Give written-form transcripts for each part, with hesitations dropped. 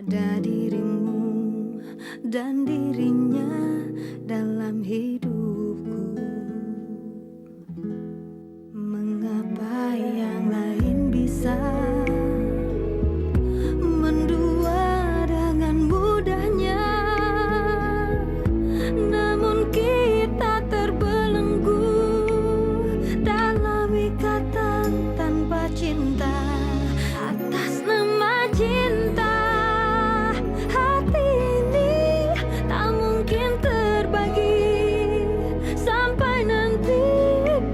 ada dirimu dan dirinya dalam hidupku. Mengapa yang lain bisa mendua dengan mudahnya, namun kita terbelenggu dalam ikatan tanpa cinta. Atas nama cinta, hati ini tak mungkin terbagi sampai nanti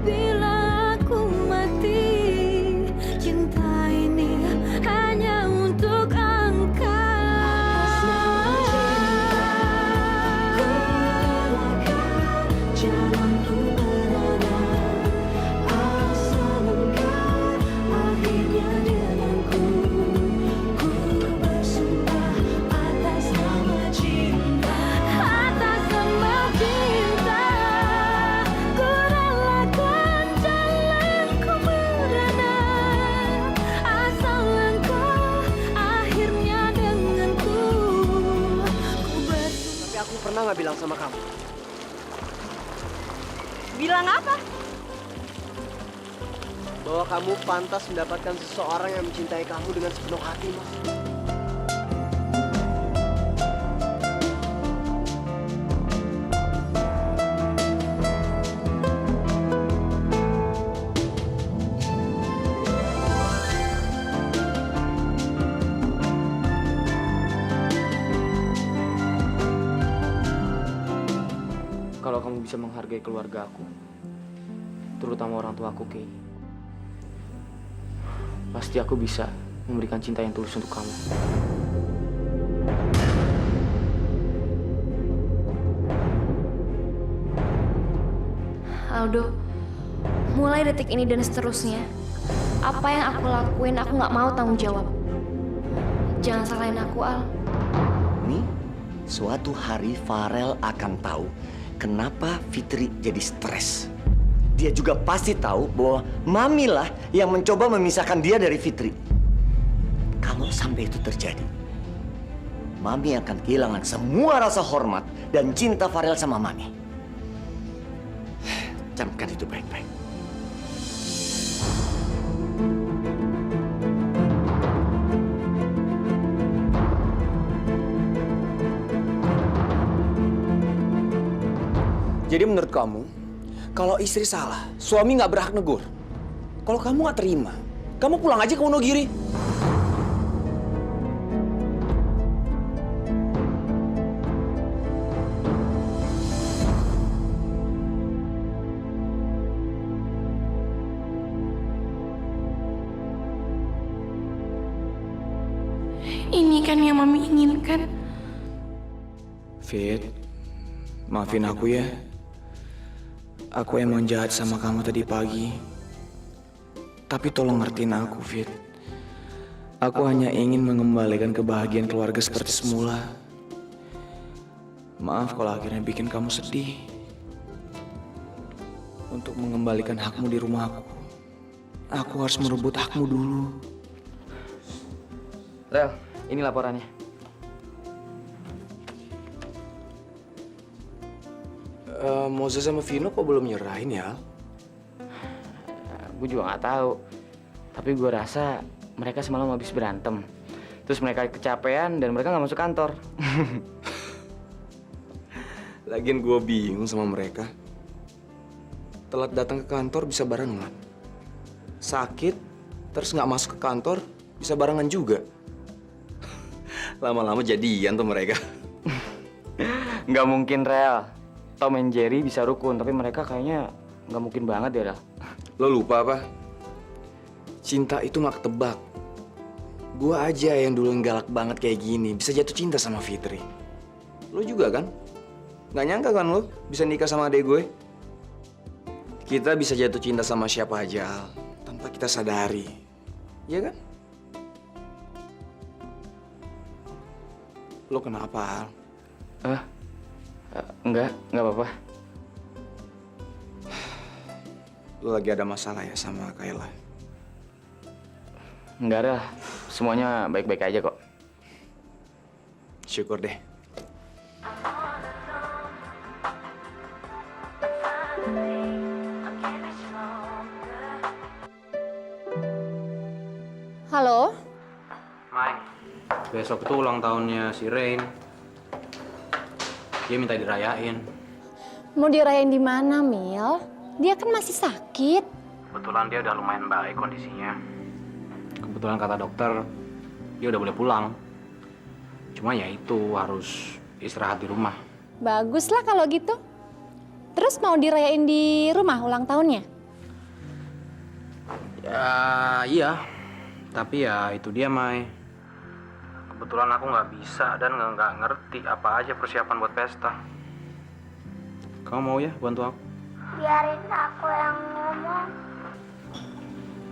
bila aku mati. Cinta ini hanya untuk engkau. Atas nama cinta, jalanku berada, asal engkau akhirnya denganku. Ku bersumpah atas nama cinta, atas nama cinta, ku relakan jalanku berada, asal engkau akhirnya denganku. Ku bersumpah. Tapi aku pernah nggak bilang sama kamu? Bilang apa? Bahwa kamu pantas mendapatkan seseorang yang mencintai kamu dengan sepenuh hati, Mas. Kalau kamu bisa menghargai keluarga aku, terutama orang tua aku, Kay, pasti aku bisa memberikan cinta yang tulus untuk kamu. Aldo, mulai detik ini dan seterusnya, apa yang aku lakuin aku nggak mau tanggung jawab. Jangan salahin aku, Al. Nih, suatu hari Farel akan tahu kenapa Fitri jadi stres. Dia juga pasti tahu bahwa Mami lah yang mencoba memisahkan dia dari Fitri. Kalau sampai itu terjadi, Mami akan kehilangan semua rasa hormat dan cinta Farel sama Mami. Camkan itu baik-baik. Jadi menurut kamu, kalau istri salah, suami nggak berhak negur. Kalau kamu nggak terima, kamu pulang aja ke Wonogiri. Ini kan yang Mami inginkan. Fit, maafin aku ya. Aku emang jahat sama kamu tadi pagi. Tapi tolong ngertiin aku, Fit. Aku hanya ingin mengembalikan kebahagiaan keluarga seperti semula. Maaf kalau akhirnya bikin kamu sedih. Untuk mengembalikan hakmu di rumah aku harus merebut hakmu dulu. Rel, ini laporannya. Moses sama Vino kok belum nyerahin ya? Gue juga nggak tahu. Tapi gue rasa mereka semalam habis berantem. Terus mereka kecapean dan mereka nggak masuk kantor. Lagian gue bingung sama mereka. Telat datang ke kantor bisa barengan. Sakit, terus nggak masuk ke kantor bisa barengan juga. Lama-lama jadian tuh mereka. Nggak mungkin, Rel. Tom and Jerry bisa rukun, tapi mereka kayaknya nggak mungkin banget ya, Rel. Lo lupa apa? Cinta itu nggak ketebak. Gue aja yang dulu galak banget kayak gini bisa jatuh cinta sama Fitri. Lo juga kan? Nggak nyangka kan lo bisa nikah sama adek gue? Kita bisa jatuh cinta sama siapa aja, Al, tanpa kita sadari. Iya kan? Lo kenapa, Al? Enggak apa-apa. Lo lagi ada masalah ya sama Kayla? Enggak, Rel. Semuanya baik-baik aja kok. Syukur deh. Halo? Mai, besok itu ulang tahunnya si Rain. Dia minta dirayain. Mau dirayain di mana, Mil? Dia kan masih sakit. Kebetulan dia udah lumayan baik kondisinya. Kebetulan kata dokter, dia udah boleh pulang. Cuma ya itu harus istirahat di rumah. Baguslah kalau gitu. Terus mau dirayain di rumah ulang tahunnya? Ya iya, tapi ya itu dia Mai. Kebetulan aku nggak bisa dan nggak ngerti apa aja persiapan buat pesta. Kamu mau ya bantu aku? Biarin aku yang ngomong.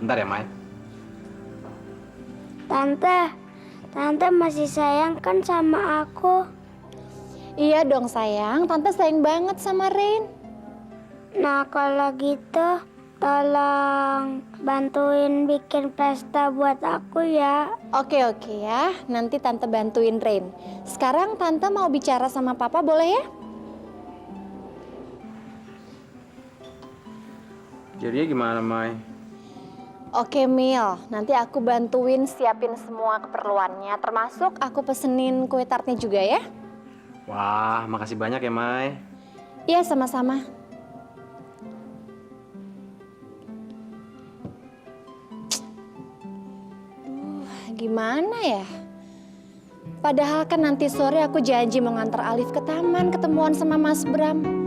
Bentar ya Mai. Tante masih sayang kan sama aku? Iya dong sayang, Tante sayang banget sama Rain. Nah kalau gitu, tolong bantuin bikin pesta buat aku ya. Oke ya, nanti Tante bantuin Rain. Sekarang Tante mau bicara sama Papa, boleh ya? Jadinya gimana Mai? Oke Mil, nanti aku bantuin siapin semua keperluannya. Termasuk aku pesenin kue tartnya juga ya. Wah, makasih banyak ya Mai. Iya sama-sama. Gimana ya? Padahal kan nanti sore aku janji mau nganter Alif ke taman ketemuan sama Mas Bram.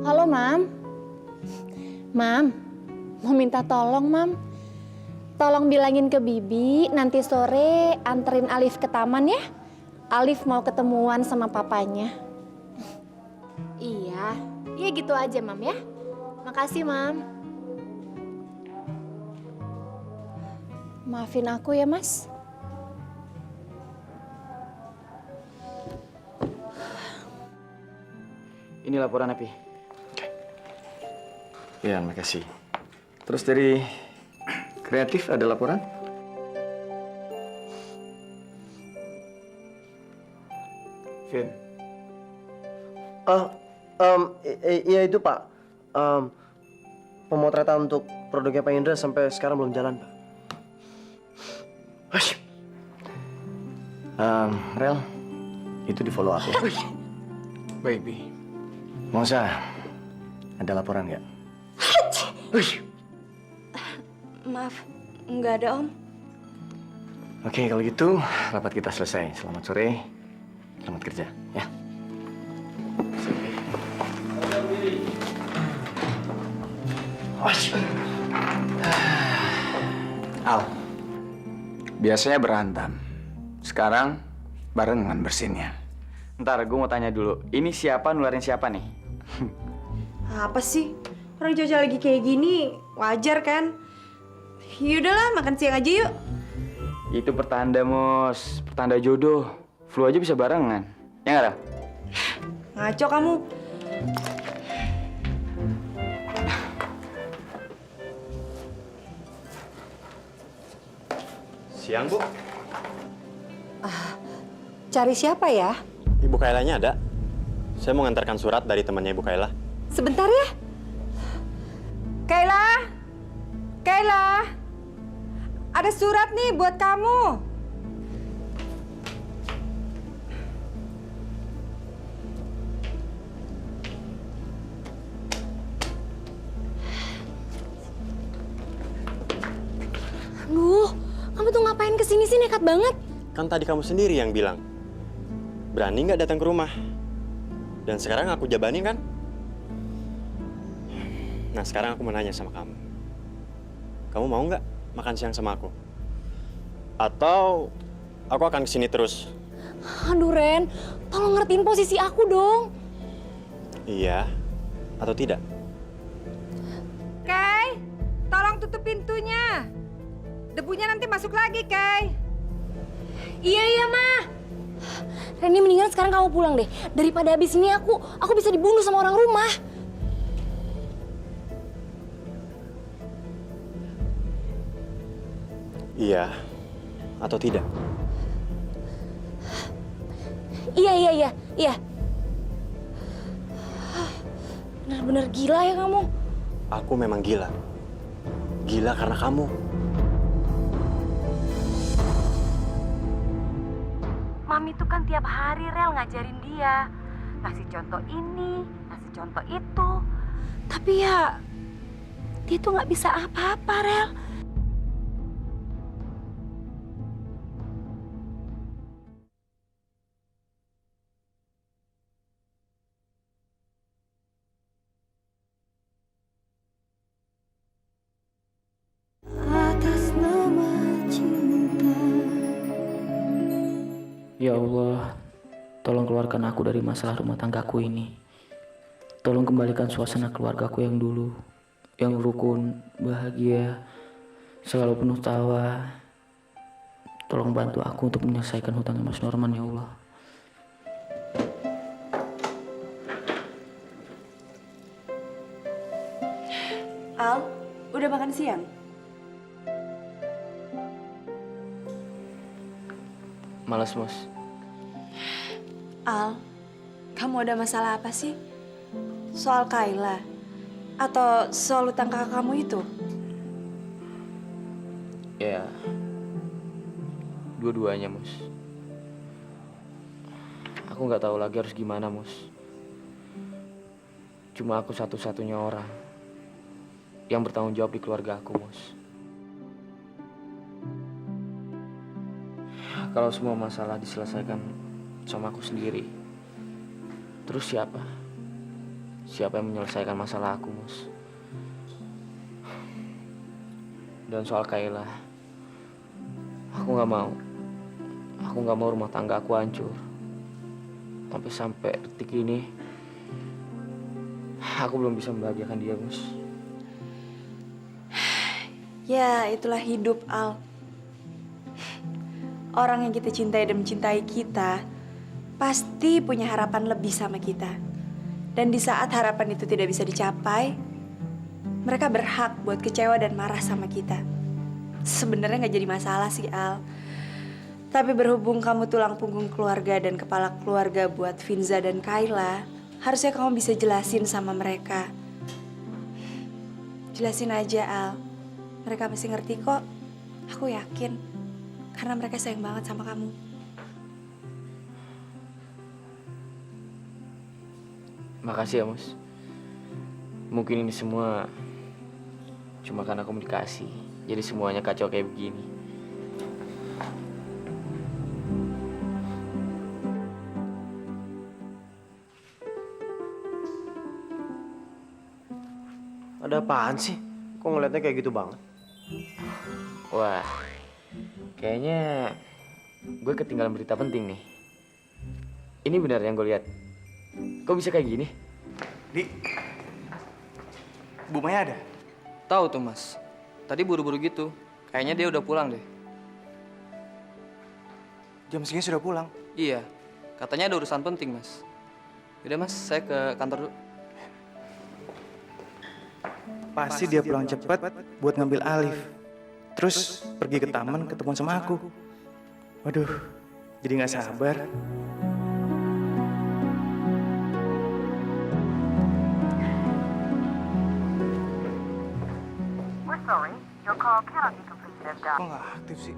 Halo, Mam. Mam, mau minta tolong, Mam. Tolong bilangin ke Bibi, nanti sore anterin Alif ke taman ya. Alif mau ketemuan sama papanya. Iya gitu aja, Mam ya. Makasih, Mam. Maafin aku ya, Mas. Ini laporan Api. Ya, makasih. Terus dari kreatif ada laporan? Vin. Iya itu Pak. Pemotretan untuk produknya Pak Indra sampai sekarang belum jalan Pak. Rel, itu di follow up ya. Baby. Mosa, ada laporan nggak? Maaf, nggak ada Om. Oke, kalau gitu rapat kita selesai. Selamat sore, selamat kerja ya. Al, biasanya berantem. Sekarang barengan bersinnya. Ntar gue mau tanya dulu, ini siapa nularin siapa nih? Apa sih? Orang Caca lagi kayak gini, wajar kan? Yaudahlah, makan siang aja yuk. Itu pertanda, Mos. Pertanda jodoh. Flu aja bisa barengan. Ya nggak, Ra? Ngaco kamu. Siang, Bu. Cari siapa ya? Ibu Kailanya ada? Saya mau ngantarkan surat dari temannya Ibu Kaila. Sebentar ya. Kaila! Kaila! Ada surat nih buat kamu. Aduh, kamu tuh ngapain kesini sih, nekat banget? Kan tadi kamu sendiri yang bilang, berani nggak datang ke rumah? Dan sekarang aku jabanin kan? Nah, sekarang aku mau nanya sama kamu. Kamu mau nggak makan siang sama aku? Atau aku akan kesini terus? Aduh Ren, tolong ngertiin posisi aku dong. Iya atau tidak? Kay, tolong tutup pintunya. Debunya nanti masuk lagi, Kay. Iya Ma. Reni mendingan sekarang kamu pulang deh. Daripada habis ini aku bisa dibunuh sama orang rumah. Iya atau tidak? Iya. Bener-bener gila ya kamu. Aku memang gila. Gila karena kamu. Mami tuh kan tiap hari Rel ngajarin dia. Ngasih contoh ini, ngasih contoh itu. Tapi ya, dia tuh nggak bisa apa-apa, Rel. Ya Allah, tolong keluarkan aku dari masalah rumah tanggaku ini. Tolong kembalikan suasana keluargaku yang dulu, yang rukun, bahagia, selalu penuh tawa. Tolong bantu aku untuk menyelesaikan hutangnya Mas Norman, ya Allah. Al, udah makan siang? Malas, Mas. Al, kamu ada masalah apa sih? Soal Kayla? Atau soal utang kakak kamu itu? Ya, dua-duanya, Mus. Aku nggak tahu lagi harus gimana, Mus. Cuma aku satu-satunya orang yang bertanggung jawab di keluarga aku, Mus. Kalau semua masalah diselesaikan sama aku sendiri, terus siapa? Siapa yang menyelesaikan masalah aku, Mus? Dan soal Kayla, aku nggak mau. Aku nggak mau rumah tangga aku hancur. Sampai detik ini, aku belum bisa membahagiakan dia, Mus. Ya, itulah hidup, Al. Orang yang kita cintai dan mencintai kita pasti punya harapan lebih sama kita. Dan di saat harapan itu tidak bisa dicapai, mereka berhak buat kecewa dan marah sama kita. Sebenarnya nggak jadi masalah sih, Al. Tapi berhubung kamu tulang punggung keluarga dan kepala keluarga buat Finza dan Kayla, harusnya kamu bisa jelasin sama mereka. Jelasin aja, Al. Mereka pasti ngerti kok. Aku yakin. Karena mereka sayang banget sama kamu. Makasih ya, Mus. Mungkin ini semua cuma karena komunikasi. Jadi semuanya kacau kayak begini. Ada apaan sih? Kok ngeliatnya kayak gitu banget? Wah, kayaknya gue ketinggalan berita penting nih. Ini benar yang gue lihat. Kok bisa kayak gini? Di, Bu Maya ada? Tahu tuh, Mas. Tadi buru-buru gitu. Kayaknya dia udah pulang deh. Jam segini sudah pulang? Iya, katanya ada urusan penting, Mas. Yaudah, Mas, saya ke kantor dulu. Pasti dia pulang cepat buat ngambil Alif. Terus pergi ke taman ketemuan sama aku. Waduh, jadi nggak sabar. We're sorry, your call cannot be completed. Kok nggak aktif sih?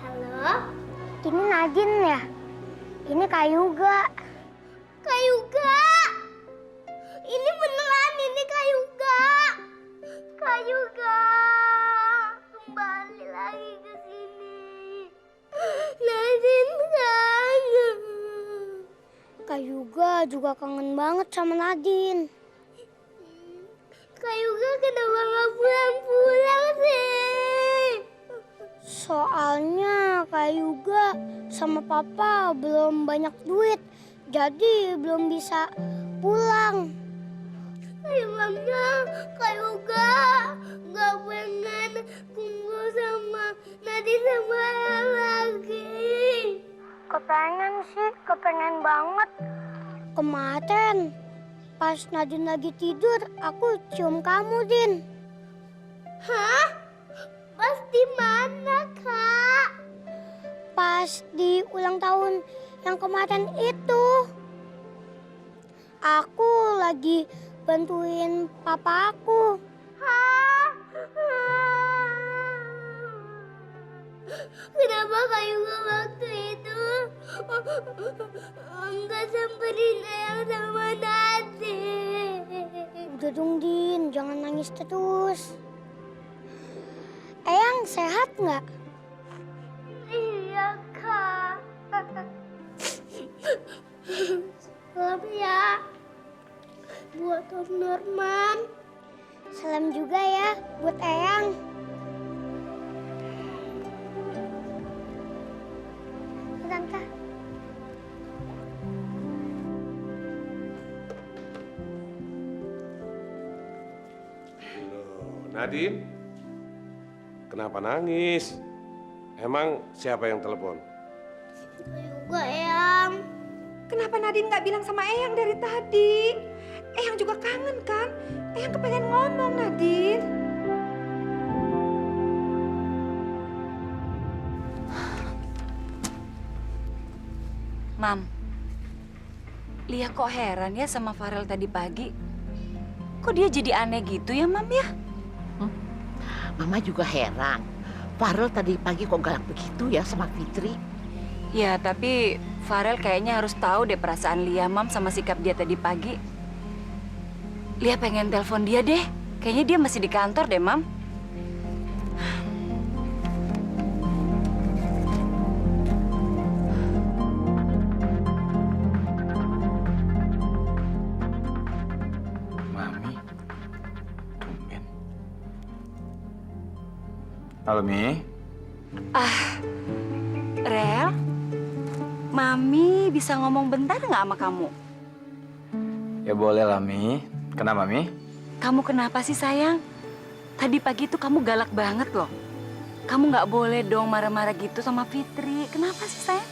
Halo? Ini Najin ya? Ini Kak Yuga. Kak Yuga! Ini beneran, ini Kak Yuga. Kak Yuga! Kembali lagi ke sini. Najin kangen. Kak Yuga juga kangen banget sama Nadine. Kak Yuga kenapa nggak pulang-pulang sih? Soalnya Kak Yuga sama Papa belum banyak duit, jadi belum bisa pulang. Emangnya Kak Yuga nggak pengen kumpul sama Nadine sama yang lagi? Kepengen sih, kepengen banget. Kemarin Pas Nadine lagi tidur, aku cium kamu, Din. Hah? Pas di mana, Kak? Pas di ulang tahun yang kemarin itu. Aku lagi bantuin papa aku. Hah? Kenapa kayu waktu itu enggak samperin Eyang sama Nadine? Udah dong, Din, jangan nangis terus. Eyang sehat nggak? Iya, Kak. Salam ya buat Om Norman. Salam juga ya buat Eyang. Tante. Nadine, kenapa nangis? Emang siapa yang telepon? Juga Eyang. Kenapa Nadine nggak bilang sama Eyang dari tadi? Eyang juga kangen kan? Eyang kepengen ngomong, Nadine. Mam, Lia kok heran ya sama Farel tadi pagi? Kok dia jadi aneh gitu ya, Mam ya? Mama juga heran. Farel tadi pagi kok galak begitu ya sama Fitri? Ya, tapi Farel kayaknya harus tahu deh perasaan Lia, Mam, sama sikap dia tadi pagi. Lia pengen telepon dia deh. Kayaknya dia masih di kantor deh, Mam. Halo, Mi. Rel, Mami bisa ngomong bentar nggak sama kamu? Ya boleh lah, Mi. Kenapa, Mi? Kamu kenapa sih, sayang? Tadi pagi tuh kamu galak banget loh. Kamu nggak boleh dong marah-marah gitu sama Fitri. Kenapa sih, sayang?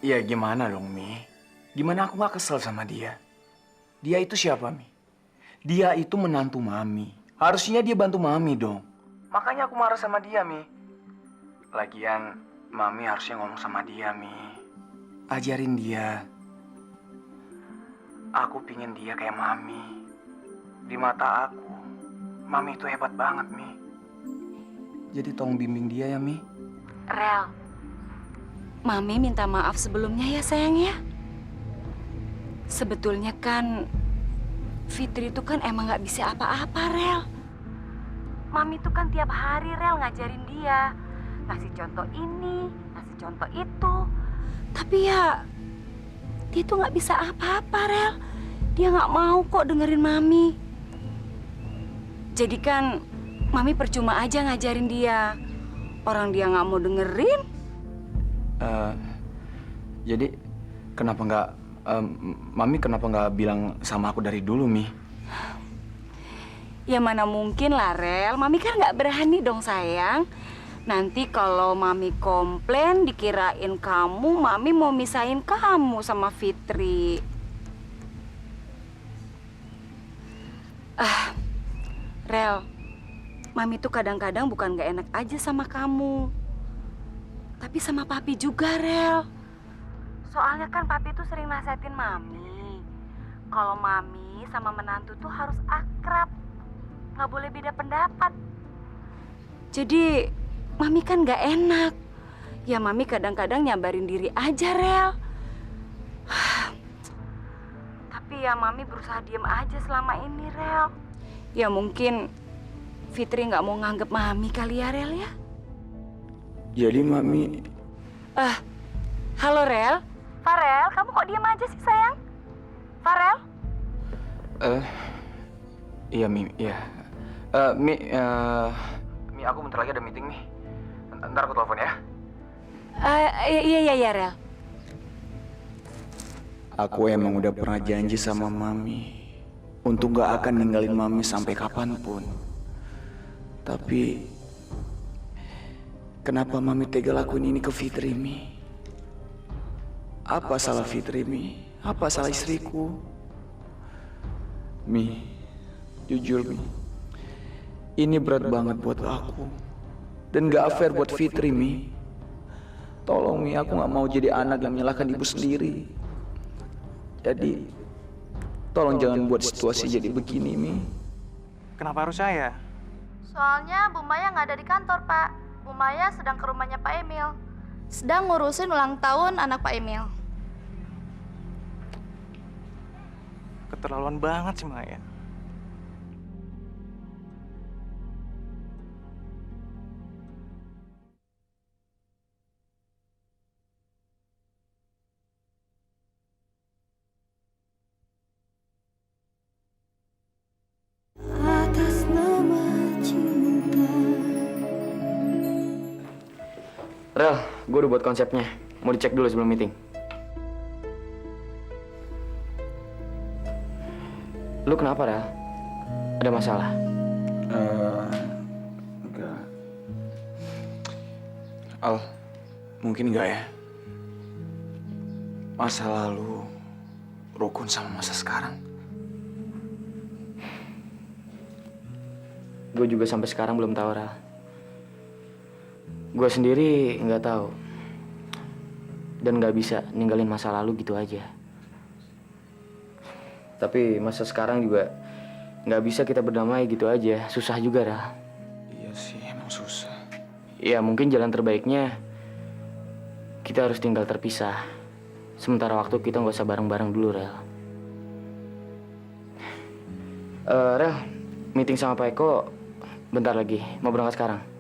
Ya gimana dong, Mi? Gimana aku nggak kesel sama dia? Dia itu siapa, Mi? Dia itu menantu Mami. Harusnya dia bantu Mami dong. Makanya aku marah sama dia, Mi. Lagian, Mami harusnya ngomong sama dia, Mi. Ajarin dia. Aku pingin dia kayak Mami. Di mata aku, Mami itu hebat banget, Mi. Jadi tolong bimbing dia ya, Mi. Rel, Mami minta maaf sebelumnya ya, sayang ya. Sebetulnya kan Fitri itu kan emang nggak bisa apa-apa, Rel. Mami tuh kan tiap hari, Rel, ngajarin dia. Ngasih contoh ini, ngasih contoh itu. Tapi ya, dia tuh nggak bisa apa-apa, Rel. Dia nggak mau kok dengerin Mami. Jadi kan, Mami percuma aja ngajarin dia. Orang dia nggak mau dengerin. Jadi, Mami kenapa nggak bilang sama aku dari dulu, Mi? Ya mana mungkin lah, Rel. Mami kan nggak berani dong, sayang. Nanti kalau Mami komplain, dikirain kamu, Mami mau misahin kamu sama Fitri. Rel, Mami tuh kadang-kadang bukan nggak enak aja sama kamu. Tapi sama Papi juga, Rel. Soalnya kan Papi tuh sering nasihatin Mami. Kalau Mami sama menantu tuh harus akrab. Nggak boleh beda pendapat. Jadi Mami kan nggak enak. Ya Mami kadang-kadang nyabarin diri aja, Rel. Tapi ya Mami berusaha diem aja selama ini, Rel. Ya mungkin Fitri nggak mau nganggep Mami kali ya, Rel ya. Jadi Mami... Halo, Rel. Farel, kamu kok diem aja sih, sayang? Farel? Iya, Mi, iya. Mi, aku bentar lagi ada meeting, Mi. Ntar aku telepon ya. Iya, Rel. Aku emang udah pernah janji sama Mami untuk gak akan ninggalin Mami sampai kapanpun. Tapi kenapa Mami tega lakuin ini ke Fitri, Mi? Apa salah Fitri, Mi? Apa salah istriku? Mi, jujur Mi, ini berat banget buat aku. Dan gak fair buat Fitri, Mi. Tolong Mi, aku gak mau jadi anak yang menyalahkan ibu sendiri. Jadi, tolong jangan buat situasi jadi begini, Mi. Kenapa harus saya? Soalnya Bu Maya nggak ada di kantor, Pak. Bu Maya sedang ke rumahnya Pak Emil. Sedang ngurusin ulang tahun anak Pak Emil. Keterlaluan banget sih Maya. Rel, gue udah buat konsepnya. Mau dicek dulu sebelum meeting. Lu kenapa, Rel? Ada masalah? Enggak. Al, mungkin enggak ya? Masa lalu rukun sama masa sekarang. Gue juga sampai sekarang belum tahu, Rel. Gue sendiri nggak tahu. Dan nggak bisa ninggalin masa lalu gitu aja. Tapi masa sekarang juga nggak bisa kita berdamai gitu aja. Susah juga, Rel. Iya sih, emang susah. Ya mungkin jalan terbaiknya kita harus tinggal terpisah. Sementara waktu kita nggak usah bareng-bareng dulu, Rel. Rel, meeting sama Pak Eko bentar lagi. Mau berangkat sekarang?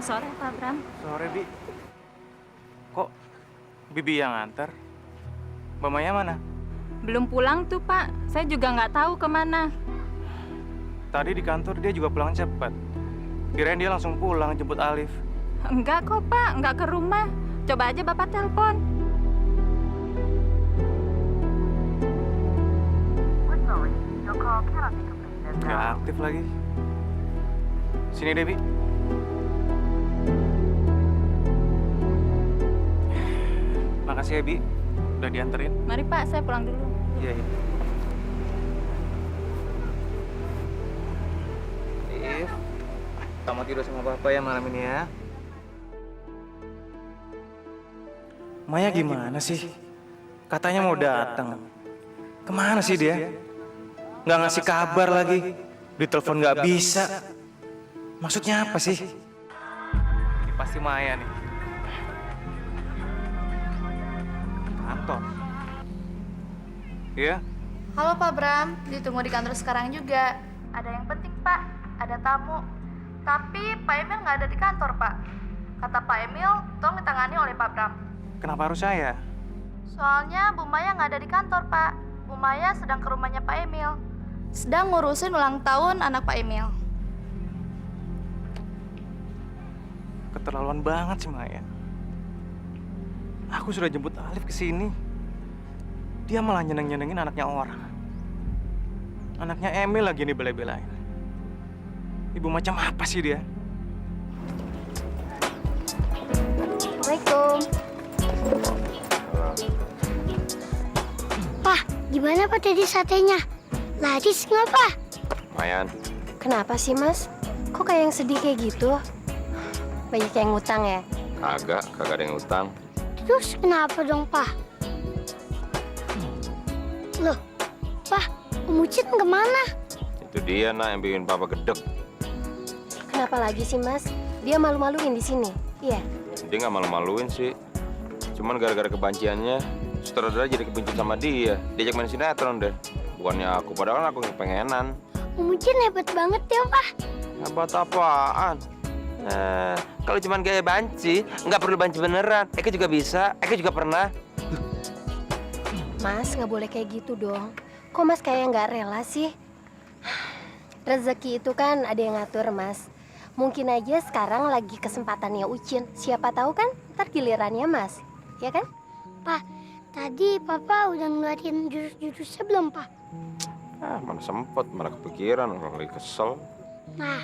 Sore, Pak Bram. Sore, Bi. Kok Bibi yang antar? Mbak Maya mana? Belum pulang tuh, Pak. Saya juga nggak tahu kemana. Tadi di kantor dia juga pulang cepat. Kirain dia langsung pulang jemput Alif. Enggak kok, Pak. Enggak ke rumah. Coba aja Bapak telepon. Nggak aktif lagi. Sini, Debi. Makasih ya, Bi. Udah dianterin. Mari, Pak. Saya pulang dulu. Iya, iya. If, kamu tidur sama Papa ya malam ini ya. Maya gimana sih? Katanya mau datang. Kemana sih dia? Nggak ngasih kabar lagi. Ditelepon nggak bisa. Maksudnya apa sih? Ini pasti Maya nih. Kantor. Iya? Halo Pak Bram, ditunggu di kantor sekarang juga. Ada yang penting Pak, ada tamu. Tapi Pak Emil nggak ada di kantor Pak. Kata Pak Emil, tolong ditangani oleh Pak Bram. Kenapa harus saya? Soalnya Bu Maya nggak ada di kantor Pak. Bu Maya sedang ke rumahnya Pak Emil. Sedang ngurusin ulang tahun anak Pak Emil. Keterlaluan banget sih Maya. Aku sudah jemput Alif ke sini. Dia malah nyeneng-nyenengin anaknya orang. Anaknya Emil lagi nih bela-belain. Ibu macam apa sih dia? Assalamualaikum. Pak, gimana Pak tadi satenya? Laris nggak Pak? Lumayan. Kenapa sih Mas? Kok kayak yang sedih kayak gitu? Banyak yang ngutang ya? Kagak ada yang utang. Terus kenapa dong Pak? Loh, Pak, Om Ucin kemana? Itu dia nak yang bikin Papa gedek. Kenapa lagi sih Mas? Dia malu-maluin di sini, iya? Dia nggak malu-maluin sih. Cuman gara-gara kebenciannya, sutradara jadi kebenci sama dia. Diajak main sinetron deh. Bukannya aku, padahal aku kepengenan. Om Ucin hebat banget ya Pak. Hebat apaan? Kalau cuman gaya banci, nggak perlu banci beneran. Eka juga bisa, Eka juga pernah. Mas, nggak boleh kayak gitu dong. Kok Mas kayak nggak rela sih? Rezeki itu kan ada yang ngatur, Mas. Mungkin aja sekarang lagi kesempatannya Ucin. Siapa tahu kan ntar gilirannya Mas. Ya kan? Pak, tadi Papa udah ngeluarin jurus-jurusnya belum, Pak? Mana sempet, mana kepikiran, orang lagi kesel. Nah,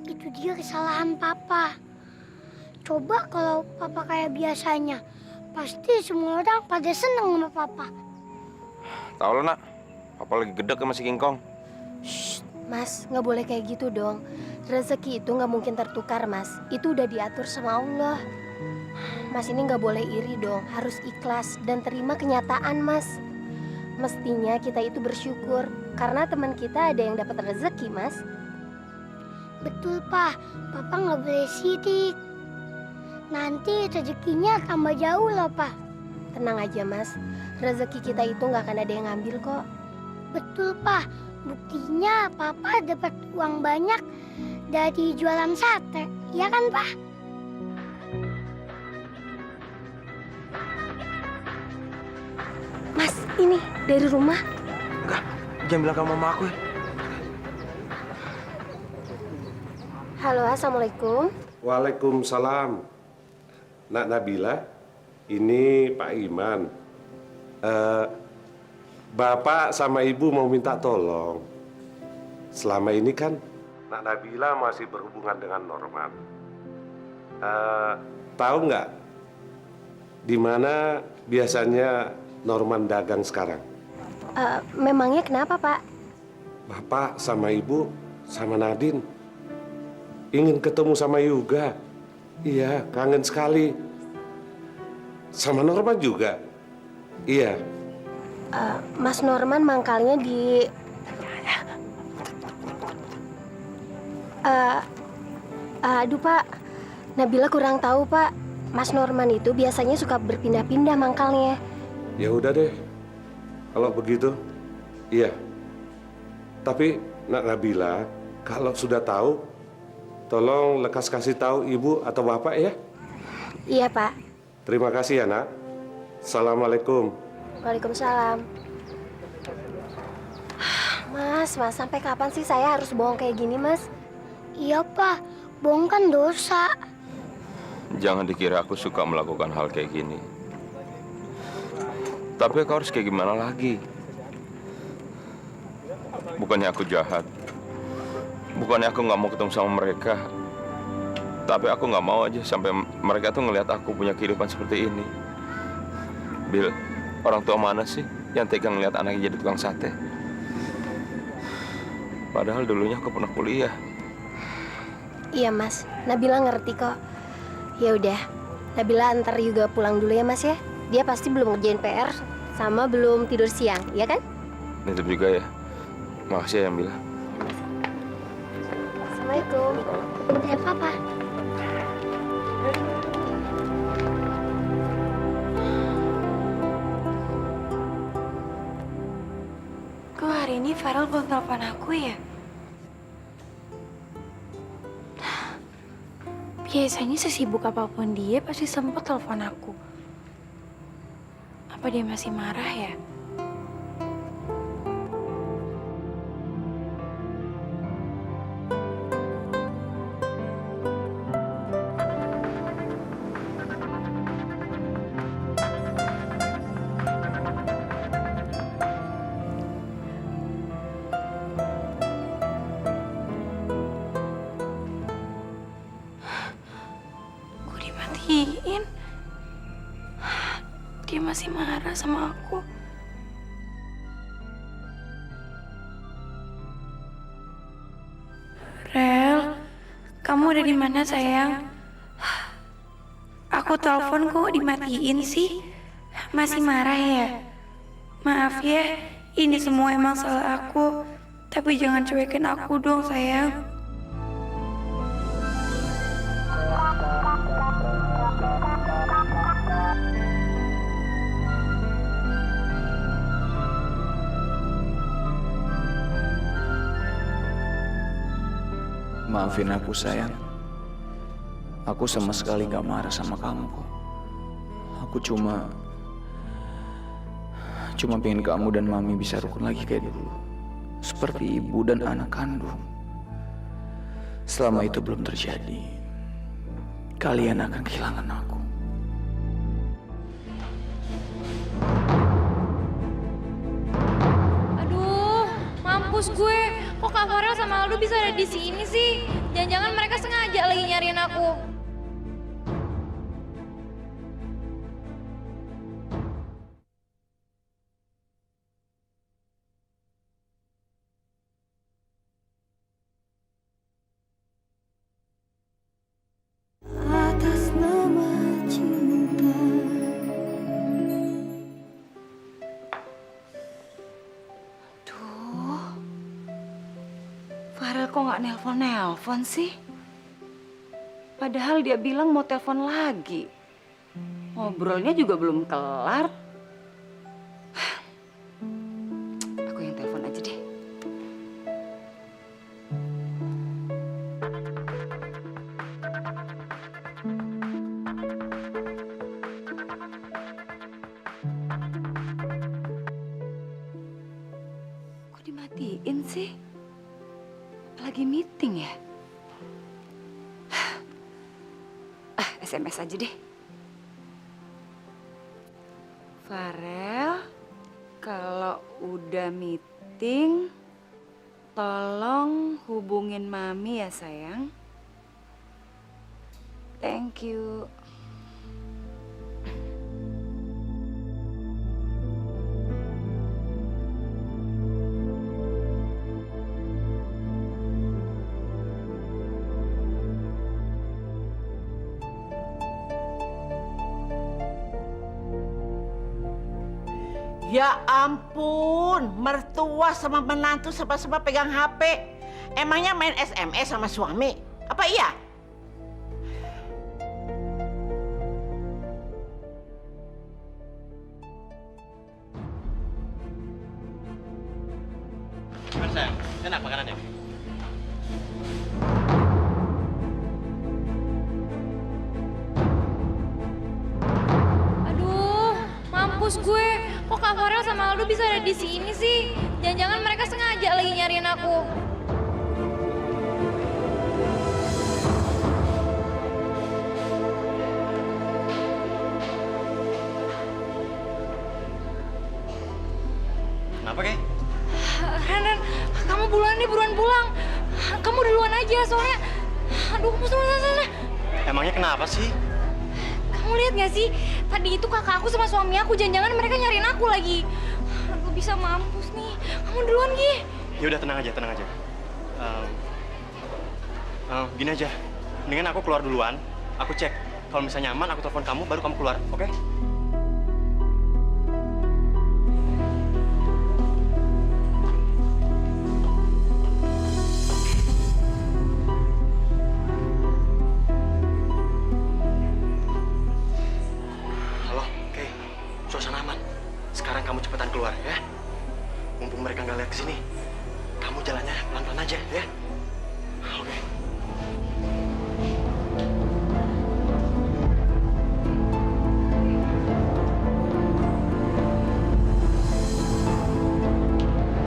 itu dia kesalahan Papa. Coba kalau Papa kayak biasanya, pasti semua orang pada seneng sama Papa. Tahu lo nak, Papa lagi gedek sama si King Kong. Mas, nggak boleh kayak gitu dong. Rezeki itu nggak mungkin tertukar, Mas. Itu udah diatur sama Allah. Mas ini nggak boleh iri dong. Harus ikhlas dan terima kenyataan, Mas. Mestinya kita itu bersyukur karena teman kita ada yang dapat rezeki, Mas. Betul, Pak. Papa nggak boleh sirik. Nanti rezekinya tambah jauh loh, Pak. Tenang aja, Mas. Rezeki kita itu nggak akan ada yang ngambil kok. Betul, Pak. Buktinya Papa dapat uang banyak dari jualan sate. Iya kan, Pak? Mas, ini dari rumah. Enggak, jangan bilang ke mama aku ya. Halo, Assalamualaikum. Waalaikumsalam. Nak Nabila, ini Pak Iman. Bapak sama Ibu mau minta tolong. Selama ini kan Nak Nabila masih berhubungan dengan Norman. Tahu nggak di mana biasanya Norman dagang sekarang? Memangnya kenapa, Pak? Bapak sama Ibu sama Nadine ingin ketemu sama Yuga. Iya, kangen sekali. Sama Norman juga. Iya. Mas Norman mangkalnya di... aduh, Pak. Nabila kurang tahu, Pak. Mas Norman itu biasanya suka berpindah-pindah mangkalnya. Ya udah deh. Kalau begitu, iya. Tapi Nak Nabila, kalau sudah tahu, tolong lekas kasih tahu Ibu atau Bapak ya. Iya, Pak. Terima kasih ya, Nak. Assalamualaikum. Waalaikumsalam. Mas, sampai kapan sih saya harus bohong kayak gini, Mas? Iya, Pak. Bohong kan dosa. Jangan dikira aku suka melakukan hal kayak gini. Tapi aku harus kayak gimana lagi? Bukannya aku jahat. Bukannya aku nggak mau ketemu sama mereka. Tapi aku nggak mau aja sampai mereka tuh ngelihat aku punya kehidupan seperti ini. Bil, orang tua mana sih yang tega ngelihat anaknya jadi tukang sate? Padahal dulunya aku pernah kuliah. Iya, Mas. Nabila ngerti kok. Ya udah, Nabila antar juga pulang dulu ya, Mas ya. Dia pasti belum ngerjain PR sama belum tidur siang, ya kan? Nitip juga ya. Makasih ya, Nabila. Assalamualaikum. Ya, Papa. Kok hari ini Farel belum telepon aku ya? Biasanya sesibuk apapun dia pasti sempet telepon aku. Apa dia masih marah ya? Dimatiin. Dia masih marah sama aku. Rel, kamu udah di mana sayang? Aku telepon kok dimatiin sih. Masih marah ya? Maaf ya, ini semua emang salah aku. Tapi jangan cuekin aku dong sayang. Maafin aku, sayang. Aku sama sekali gak marah sama kamu kok. Aku cuma pengen kamu dan Mami bisa rukun lagi kayak dulu. Seperti ibu dan anak kandung. Selama itu belum terjadi, kalian akan kehilangan aku. Aduh, mampus gue. Kok Kak Farel sama Aldo bisa ada di sini sih? Jangan-jangan mereka sengaja lagi nyariin aku. Atas nama cinta. Duh, Farel kok nggak nelpon sih? Padahal dia bilang mau telepon lagi. Ngobrolnya juga belum kelar. Aku yang telepon aja deh. Kok dimatiin sih? Lagi meeting ya? SMS aja deh. Farel, kalau udah meeting, tolong hubungin Mami ya sayang. Thank you. Ya ampun, mertua sama menantu sama-sama pegang HP. Emangnya main SMS sama suami? Apa iya? Gimana sayang? Enak makanannya? Aduh, mampus gue. Kok Kak Farel sama Aldo bisa ada di sini sih? Jangan-jangan mereka sengaja lagi nyariin aku. Kenapa, Kay? Ren, kamu buruan nih, buruan pulang. Kamu duluan aja, soalnya... Aduh, kamu sana. Emangnya kenapa sih? Kamu lihat gak sih? Tadi itu kakak aku sama suami aku, jangan-jangan mereka nyariin aku lagi. Aduh, bisa mampus nih. Kamu duluan, Gi. Ya udah tenang aja. Gini aja, mendingan aku keluar duluan. Aku cek, kalau misalnya nyaman aku telepon kamu, baru kamu keluar, oke? Halo, Kay, suasana aman. Sekarang kamu cepetan keluar ya. Mumpung mereka nggak lihat kesini, kamu jalannya pelan-pelan aja ya. Oke.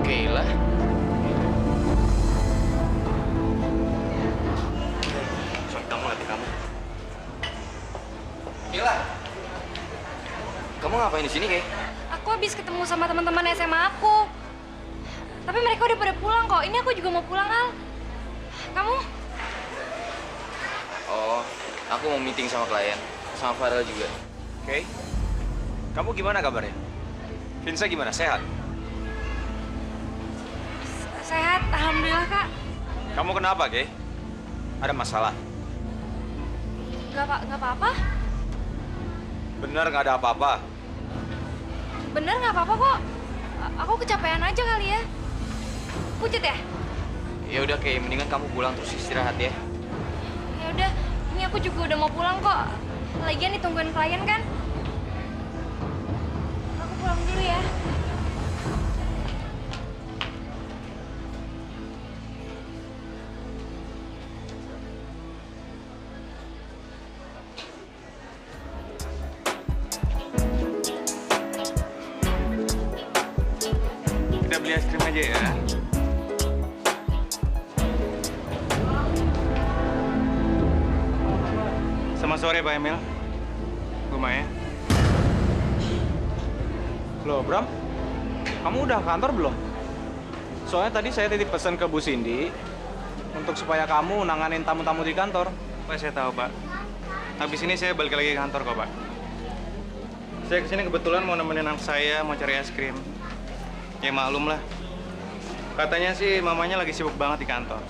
Kayla, Suami kamu ngerti kamu. Kayla, kamu ngapain di sini, Kay? Aku habis ketemu sama teman-teman SMA aku. Tapi mereka udah pada pulang kok. Ini aku juga mau pulang, Al. Kamu? Oh, aku mau meeting sama klien, sama Farel juga. Oke. Kamu gimana kabarnya? Vinsa gimana? Sehat? Sehat, alhamdulillah, Kak. Kamu kenapa, Kay? Ada masalah? Nggak apa-apa. Bener nggak ada apa-apa? Bener nggak apa-apa kok. Aku kecapean aja kali ya. Pucet ya? Ya udah, Kay, mendingan kamu pulang terus istirahat ya. Ya udah, ini aku juga udah mau pulang kok. Lagian ditungguin klien kan. Aku pulang dulu ya. kita beli es krim aja ya. Selamat sore Pak Emil. Bu Maya. Loh, Bram, kamu udah kantor belum? Soalnya tadi saya titip pesan ke Bu Cindy untuk supaya kamu nanganin tamu-tamu di kantor. Pak, saya tahu, Pak. Habis ini saya balik lagi ke kantor kok, Pak. Saya kesini kebetulan mau nemenin anak saya mau cari es krim. Ya maklum lah. Katanya sih mamanya lagi sibuk banget di kantor.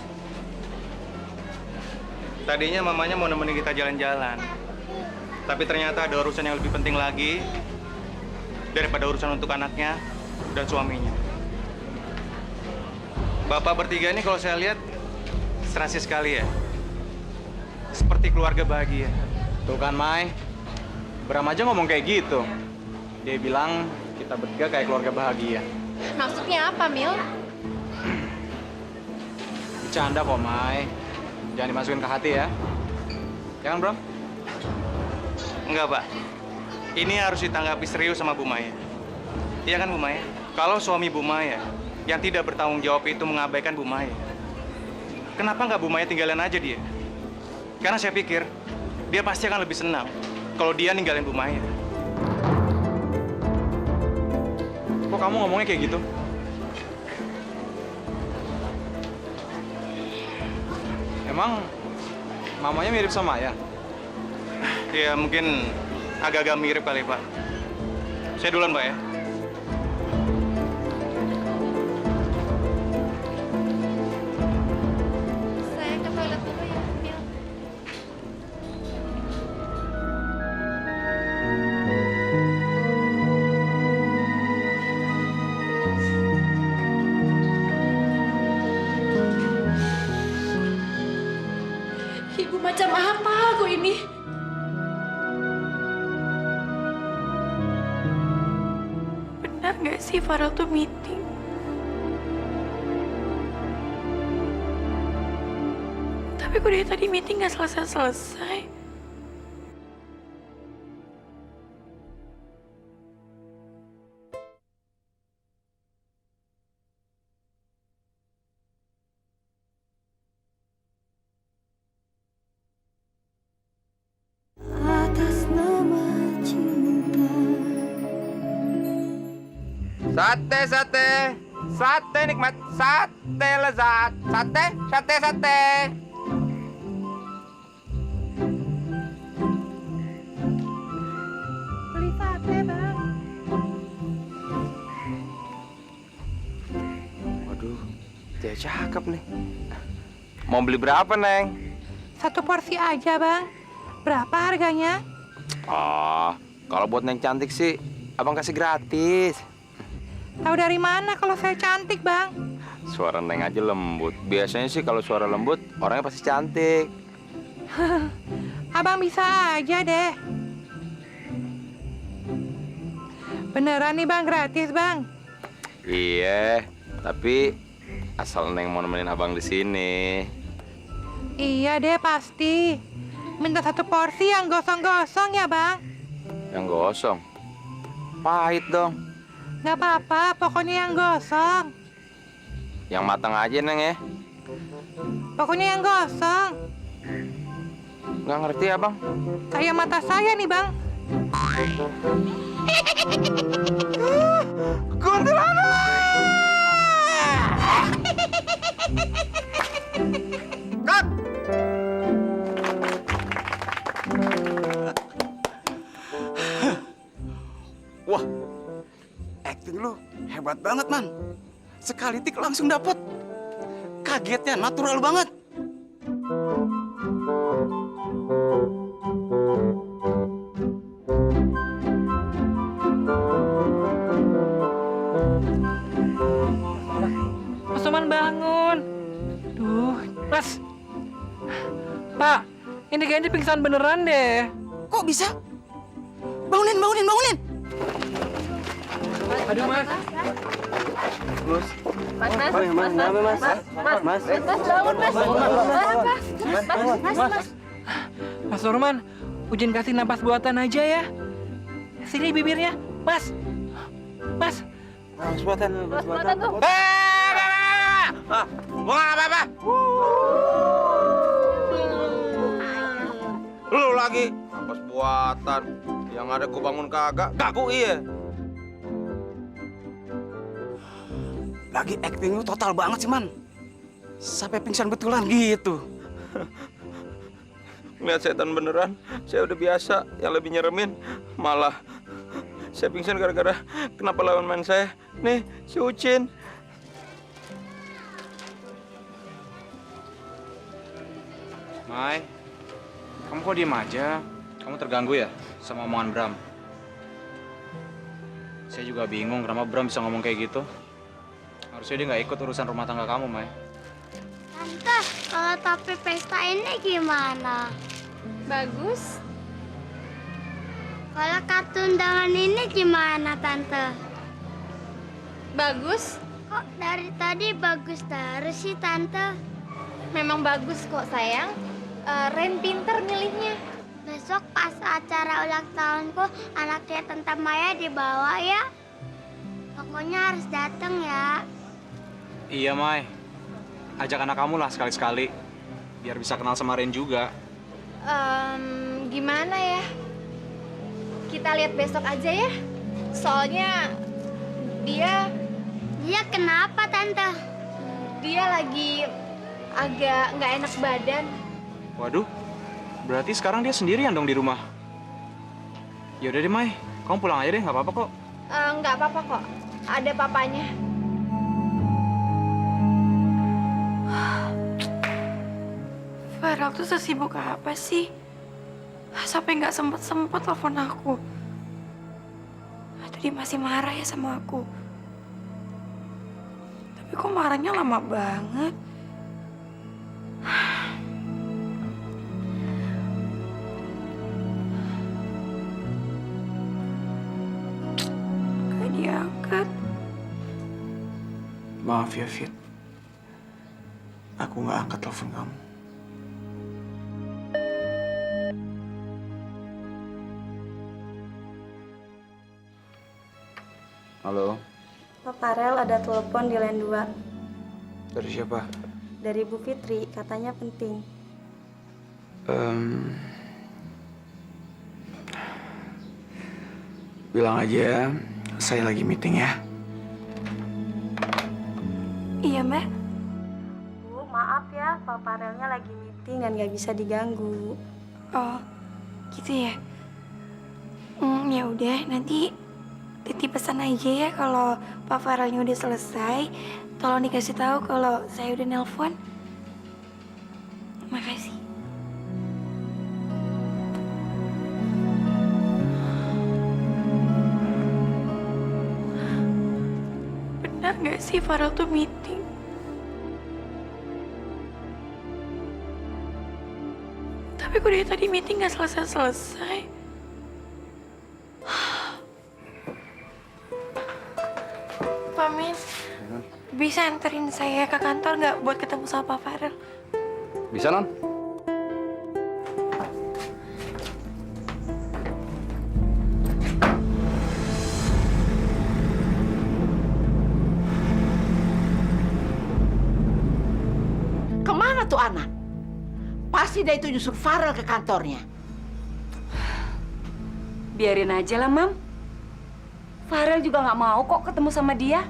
Tadinya mamanya mau nemenin kita jalan-jalan. Tapi ternyata ada urusan yang lebih penting lagi daripada urusan untuk anaknya dan suaminya. Bapak bertiga ini kalau saya lihat serasi sekali ya. Seperti keluarga bahagia. Tuh kan, Mai. Bram aja ngomong kayak gitu. Dia bilang kita bertiga kayak keluarga bahagia. Maksudnya apa, Mil? Bercanda kok, Mai. Jangan dimasukin ke hati ya. Ya kan, Bram? Enggak, Pak. Ini harus ditanggapi serius sama Bu Maya. Iya kan, Bu Maya? Kalau suami Bu Maya yang tidak bertanggung jawab itu mengabaikan Bu Maya, kenapa nggak Bu Maya tinggalin aja dia? Karena saya pikir dia pasti akan lebih senang kalau dia ninggalin Bu Maya. Kok kamu ngomongnya kayak gitu? Emang mamanya mirip sama Maya? Ya mungkin agak-agak mirip kali, Pak. Saya duluan, Pak ya. Saya ke toilet dulu ya, Mil. Ibu macam apa aku ini? Benar nggak sih Farel tuh meeting? Tapi kok dari tadi meeting nggak selesai-selesai? Atas nama cinta. Sate, sate, sate nikmat, sate lezat, sate, sate, sate. Beli sate, Bang. Waduh, dia cakep nih. Mau beli berapa, Neng? Satu porsi aja, Bang. Berapa harganya? Oh, kalau buat Neng cantik sih, abang kasih gratis. Tahu dari mana kalau saya cantik, Bang? Suara Neng aja lembut. Biasanya sih kalau suara lembut, orangnya pasti cantik. Abang bisa aja deh. Beneran nih, Bang, gratis, Bang. Iya, tapi asal Neng mau nemenin abang di sini. Iya deh, pasti. Minta satu porsi yang gosong-gosong ya, Bang? Yang gosong? Pahit dong. Nggak apa-apa, pokoknya yang gosong. Yang matang aja, Neng ya. Pokoknya yang gosong. Nggak ngerti, abang. Kayak mata saya nih, Bang. Cut! Wah, acting lu hebat banget, Man. Sekali tik langsung dapet. Kagetnya natural banget. Mas Oman bangun. Duh, Mas. Pak, ini kayaknya pingsan beneran deh. Kok bisa? Bangunin, bangunin, bangunin. Aduh, Mas. Mas. Mas, Mas. Mas, Mas, kenapa, Mas? Mas. Mas, bangun, Mas. Mas. Mas Norman, Ujin kasih napas buatan aja ya. Sini bibirnya, Mas. Mas, Buatan tuh. Gua nggak apa-apa. Lu lagi pas buatan. Yang ada gua bangun kagak. Gagu iya. Lagi acting lu total banget sih, Man. Sampai pingsan betulan gitu. Lihat setan beneran, saya udah biasa. Yang lebih nyeremin malah saya pingsan gara-gara kenapa lawan main saya. Nih, si Ucin. Mai, kamu kok diem aja? Kamu terganggu ya sama omongan Bram? Saya juga bingung kenapa Bram bisa ngomong kayak gitu. Harusnya dia nggak ikut urusan rumah tangga kamu, Mai. Tante, kalau topi pesta ini gimana? Bagus. Kalau kartu undangan ini gimana, Tante? Bagus. Kok dari tadi bagus terus sih, Tante? Memang bagus kok, sayang. Ren pinter milihnya. Besok pas acara ulang tahunku, anaknya Tante Maya dibawa ya. Pokoknya harus datang ya. Iya, Mai. Ajak anak kamu lah sekali-sekali. Biar bisa kenal sama Ren juga. Gimana ya? Kita lihat besok aja ya. Soalnya dia kenapa, Tante? Dia lagi agak nggak enak badan. Waduh, berarti sekarang dia sendirian dong di rumah. Ya udah deh, Mai. Kamu pulang aja deh, nggak apa-apa kok. Nggak apa-apa kok. Ada papanya. Farel tuh sesibuk apa sih? Sampai nggak sempet telepon aku. Atau dia masih marah ya sama aku? Tapi kok marahnya lama banget? Gak diangkat. Maaf ya, Fit. Aku nggak angkat telepon kamu. Halo, Pak Farel ada telepon di line 2. dari siapa? Dari Bu Fitri, katanya penting. Bilang aja saya lagi meeting ya. Iya, Mbak. Bu, maaf ya, Pak Farelnya lagi meeting dan nggak bisa diganggu. Oh, gitu ya? Ya udah, nanti Titi pesan aja ya kalau Pak Farelnya udah selesai. Tolong dikasih tahu kalau saya udah nelpon. Makasih. Benar nggak sih Farel tuh meeting? Tapi kok dari tadi meeting nggak selesai-selesai? Pak Min, bisa anterin saya ke kantor nggak buat ketemu sama Pak Farel? Bisa, Non? Kemana tuh anak? Pasti dia itu nyusul Farel ke kantornya. Biarin aja lah, Mam. Farel juga nggak mau kok ketemu sama dia.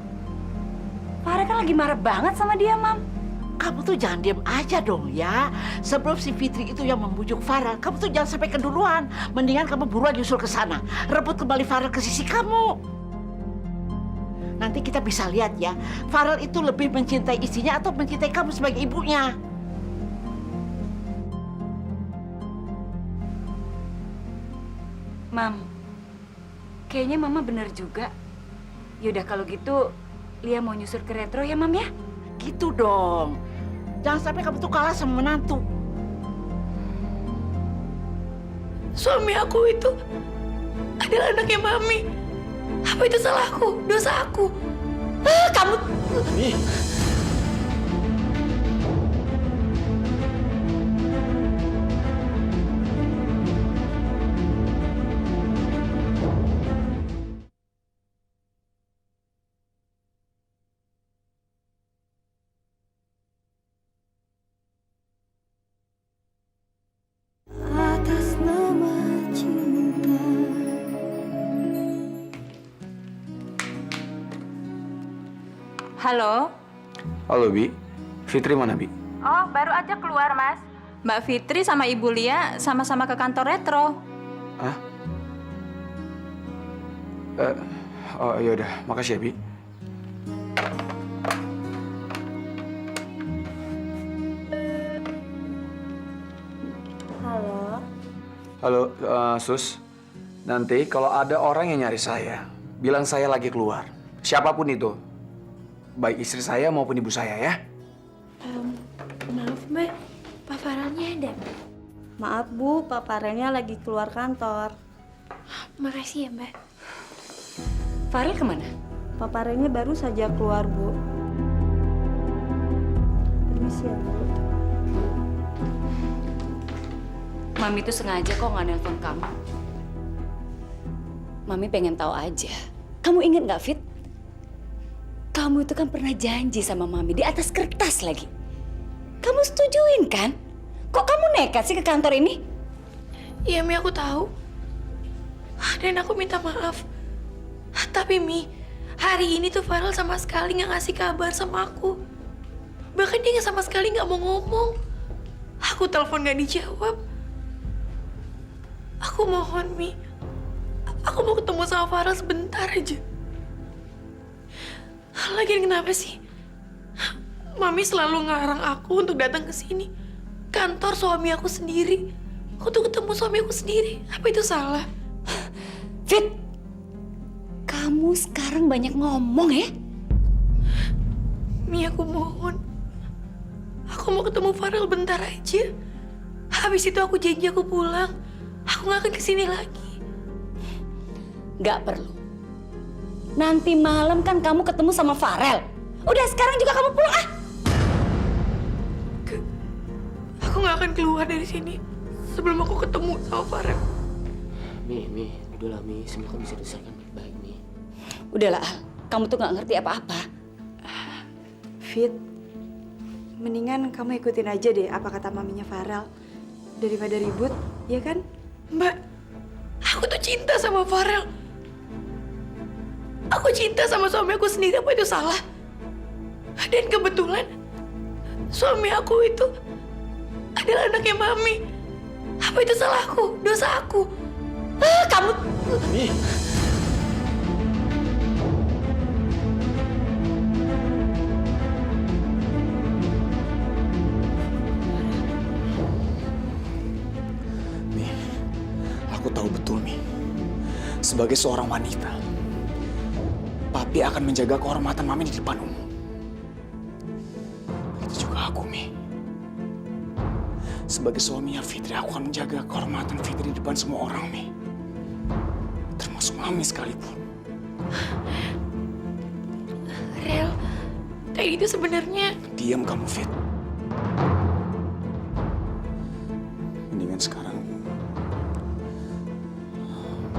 Farel kan lagi marah banget sama dia, Mam. Kamu tuh jangan diam aja dong ya. Sebelum si Fitri itu yang membujuk Farel, kamu tuh jangan sampai keduluan. Mendingan kamu buruan nyusul ke sana. Rebut kembali Farel ke sisi kamu. Nanti kita bisa lihat ya, Farel itu lebih mencintai istrinya atau mencintai kamu sebagai ibunya. Mam, kayaknya Mama bener juga. Yaudah kalau gitu, Lia mau nyusur ke Retro ya, Mam ya? Gitu dong. Jangan sampai kamu tuh kalah sama menantu. Suami aku itu adalah anaknya Mami. Apa itu salahku? Dosa aku? Kamu... Halo? Halo, Bi. Fitri mana, Bi? Oh, baru aja keluar, Mas. Mbak Fitri sama Ibu Lia sama-sama ke kantor Retro. Hah? Oh, yaudah. Makasih ya, Bi. Halo. Halo, Sus. Nanti kalau ada orang yang nyari saya, bilang saya lagi keluar. Siapapun itu. Baik istri saya maupun ibu saya ya. Maaf Mbak, Pak Farelnya ada? Maaf Bu, Pak Farelnya lagi keluar kantor. Makasih ya Mbak. Farel kemana? Pak Farelnya baru saja keluar Bu. Permisi ya Bu. Mami tuh sengaja kok nggak nelpon kamu. Mami pengen tahu aja. Kamu inget nggak, Fit? Kamu itu kan pernah janji sama Mami di atas kertas lagi. Kamu setujuin kan? Kok kamu nekat sih ke kantor ini? Iya Mi, aku tahu. Dan aku minta maaf. Tapi Mi, hari ini tuh Farel sama sekali nggak ngasih kabar sama aku. Bahkan dia sama sekali nggak mau ngomong. Aku telepon nggak dijawab. Aku mohon Mi, aku mau ketemu sama Farel sebentar aja. Lagian kenapa sih? Mami selalu ngarang aku untuk datang ke sini. Kantor suami aku sendiri. Untuk ketemu suami aku sendiri. Apa itu salah? Fit, kamu sekarang banyak ngomong ya? Mi, aku mohon. Aku mau ketemu Farel bentar aja. Habis itu aku janji aku pulang. Aku gak akan kesini lagi. Gak perlu. Nanti malam kan kamu ketemu sama Farel. Udah sekarang juga kamu pulang ah. Aku gak akan keluar dari sini sebelum aku ketemu sama Farel. Mi, udahlah Mi, semua kan bisa diselesaikan baik-baik Mi. Udahlah Al, kamu tuh gak ngerti apa-apa. Fit, mendingan kamu ikutin aja deh apa kata maminya Farel. Daripada ribut, ya kan? Mbak, aku tuh cinta sama Farel. Aku cinta sama suami aku sendiri, apa itu salah? Dan kebetulan suami aku itu adalah anaknya Mami. Apa itu salahku? Dosa aku? Kamu... Mi. Mi, aku tahu betul Mi. Sebagai seorang wanita, Papi akan menjaga kehormatan Mami di depan umum. Begitu juga aku, Mi. Sebagai suaminya Fitri, aku akan menjaga kehormatan Fitri di depan semua orang, Mi. Termasuk Mami sekalipun. Rel, kayak itu sebenarnya... Diam kamu, Fit. Mendingan sekarang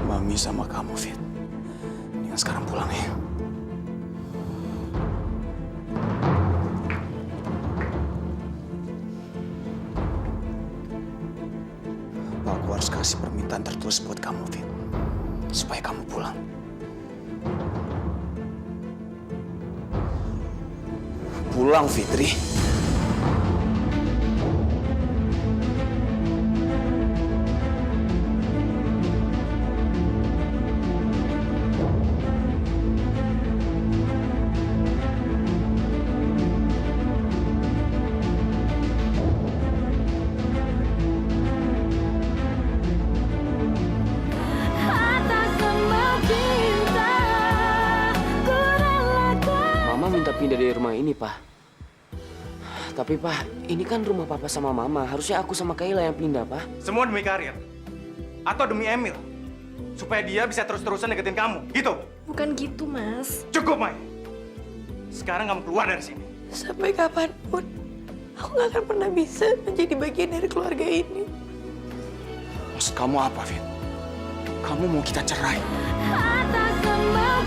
Mami sama kamu, Fit. Mendingan sekarang pulang ya. Aku harus kasih permintaan tertulis buat kamu, Fit. Supaya kamu pulang. Pulang, Fitri. Mama minta pindah dari rumah ini, Pak. Tapi, Pak, ini kan rumah Papa sama Mama. Harusnya aku sama Kayla yang pindah, Pak. Semua demi karir. Atau demi Emil. Supaya dia bisa terus-terusan deketin kamu. Gitu? Bukan gitu, Mas. Cukup, Mai. Sekarang kamu keluar dari sini. Sampai kapanpun, aku gak akan pernah bisa menjadi bagian dari keluarga ini. Maksud kamu apa, Fit? Kamu mau kita cerai? Atas semua